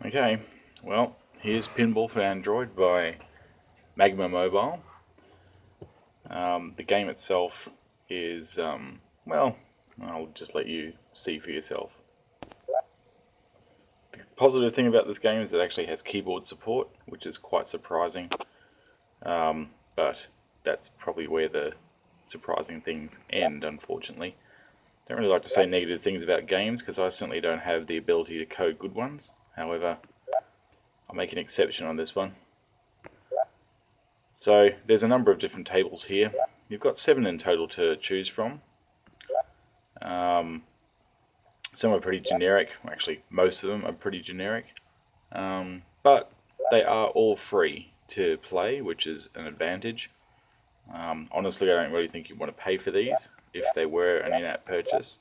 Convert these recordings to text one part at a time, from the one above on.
Okay, well, here's Pinball for Android by Magma Mobile. The game itself is, well, I'll just let you see for yourself. The positive thing about this game is it actually has keyboard support, which is quite surprising, but that's probably where the surprising things end, unfortunately. Don't really like to say negative things about games because I certainly don't have the ability to code good ones. However, I'll make an exception on this one. So there's a number of different tables here. You've got 7 in total to choose from. Some are pretty generic. Actually, most of them are pretty generic. But they are all free to play, which is an advantage. Honestly, I don't really think you want to pay for these if they were an in-app purchase,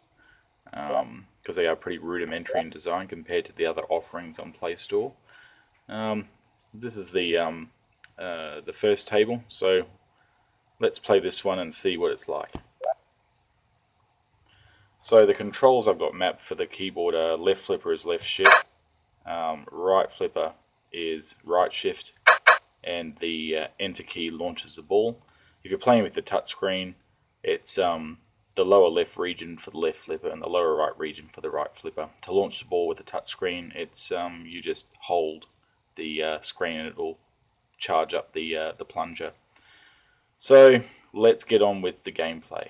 because they are pretty rudimentary in design compared to the other offerings on Play Store. This is the first table, so let's play this one and see what it's like. So the controls I've got mapped for the keyboard are left flipper is left shift, right flipper is right shift, and the enter key launches the ball. If you're playing with the touchscreen, it's the lower left region for the left flipper and the lower right region for the right flipper. To launch the ball with the touchscreen, it's you just hold the screen and it will charge up the plunger. So let's get on with the gameplay.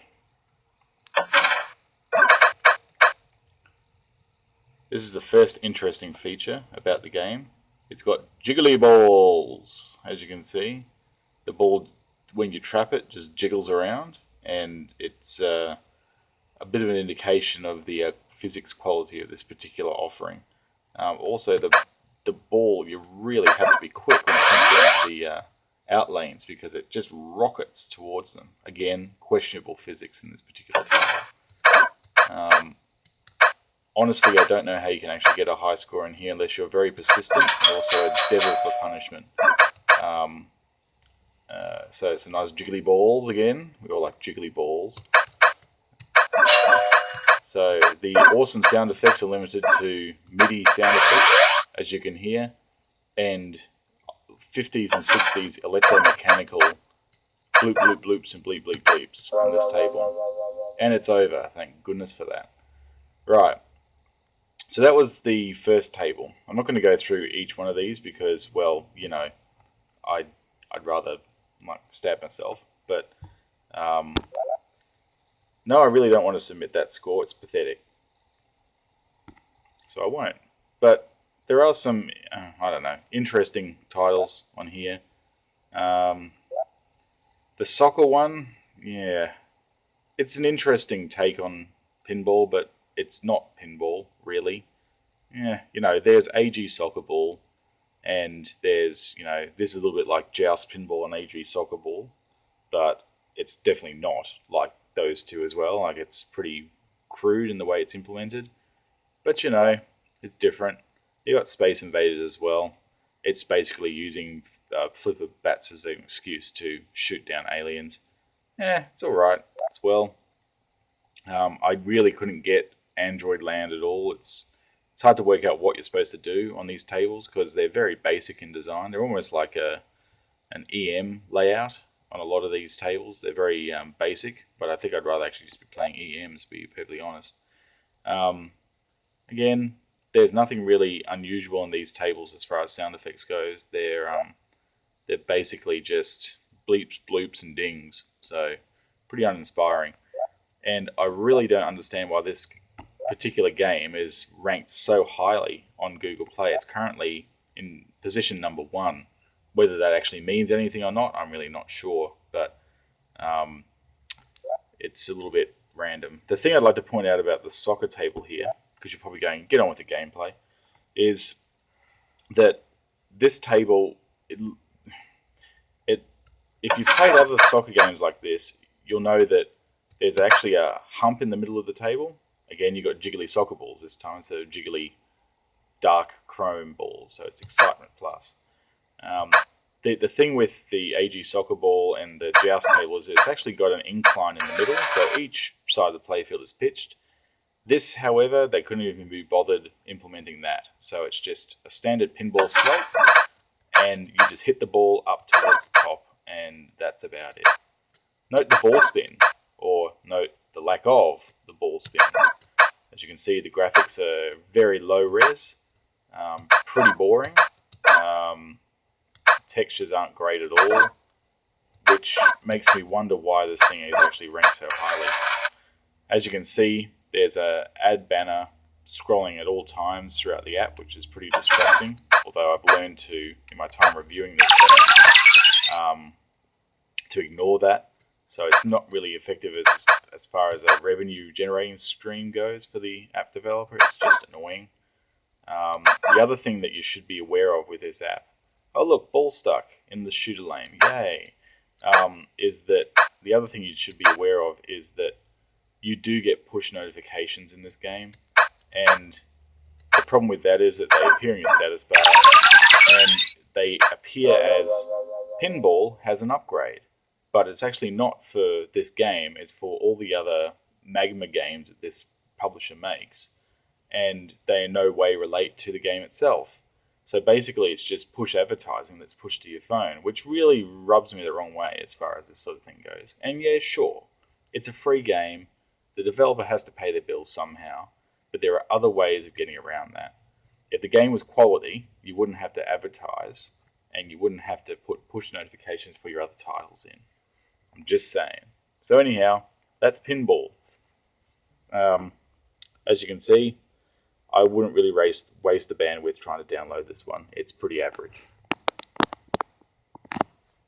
This is the first interesting feature about the game. It's got jiggly balls, as you can see. The ball, when you trap it, just jiggles around, and it's a bit of an indication of the physics quality of this particular offering. Also, the ball, you really have to be quick when it comes down to the out lanes because it just rockets towards them. Again, questionable physics in this particular title. Honestly, I don't know how you can actually get a high score in here unless you're very persistent and also a devil for punishment. So it's some nice jiggly balls again. We all like jiggly balls. So the awesome sound effects are limited to MIDI sound effects, as you can hear, and 50s and 60s electromechanical bloop bloop bloops and bleep bleep bleeps on this table. And it's over, thank goodness for that. Right. So that was the first table. I'm not going to go through each one of these because, well, you know, I'd rather like stab myself. But no, I really don't want to submit that score. It's pathetic. So I won't. But there are some, I don't know, interesting titles on here. The soccer one, yeah, it's an interesting take on pinball, but it's not pinball, really. Yeah, you know, there's AG Soccer Ball, and there's, you know, this is a little bit like Joust Pinball and AG Soccer Ball, but it's definitely not like those two as well. Like, it's pretty crude in the way it's implemented, but, you know, it's different. You got Space Invaders as well. It's basically using flipper bats as an excuse to shoot down aliens. It's alright as well. I really couldn't get Android Land at all. It's hard to work out what you're supposed to do on these tables because they're very basic in design. They're almost like an EM layout on a lot of these tables. They're very basic, but I think I'd rather actually just be playing EMs, to be perfectly honest. Again, there's nothing really unusual in these tables as far as sound effects goes. They're basically just bleeps, bloops, and dings, so pretty uninspiring. And I really don't understand why this particular game is ranked so highly on Google Play. It's currently in position number 1. Whether that actually means anything or not, I'm really not sure, but it's a little bit random. The thing I'd like to point out about the soccer table here, because you're probably going, get on with the gameplay, is that this table, if you played other soccer games like this, you'll know that there's actually a hump in the middle of the table. Again, you've got jiggly soccer balls this time instead of jiggly dark chrome balls, so it's excitement plus. The thing with the AG soccer ball and the joust table is it's actually got an incline in the middle, so each side of the playfield is pitched. This, however, they couldn't even be bothered implementing that. So it's just a standard pinball slope, and you just hit the ball up towards the top, and that's about it. Note the ball spin, or note the lack of the ball spin. As you can see, the graphics are very low res, pretty boring. Textures aren't great at all, which makes me wonder why this thing is actually ranked so highly. As you can see, there's an ad banner scrolling at all times throughout the app, which is pretty distracting, although I've learned to, in my time reviewing this game, to ignore that. So it's not really effective as far as a revenue generating stream goes for the app developer. It's just annoying. The other thing that you should be aware of with this app, oh look, ball stuck in the shooter lane, yay, is that the other thing you should be aware of is that you do get push notifications in this game, and the problem with that is that they appear in your status bar, and they appear as Pinball has an upgrade, but it's actually not for this game, it's for all the other Magma games that this publisher makes, and they in no way relate to the game itself. So basically it's just push advertising that's pushed to your phone, which really rubs me the wrong way as far as this sort of thing goes. And yeah, sure, it's a free game, the developer has to pay their bills somehow, but there are other ways of getting around that. If the game was quality, you wouldn't have to advertise, and you wouldn't have to put push notifications for your other titles in. I'm just saying. So anyhow, that's Pinball. As you can see, I wouldn't really waste the bandwidth trying to download this one. It's pretty average.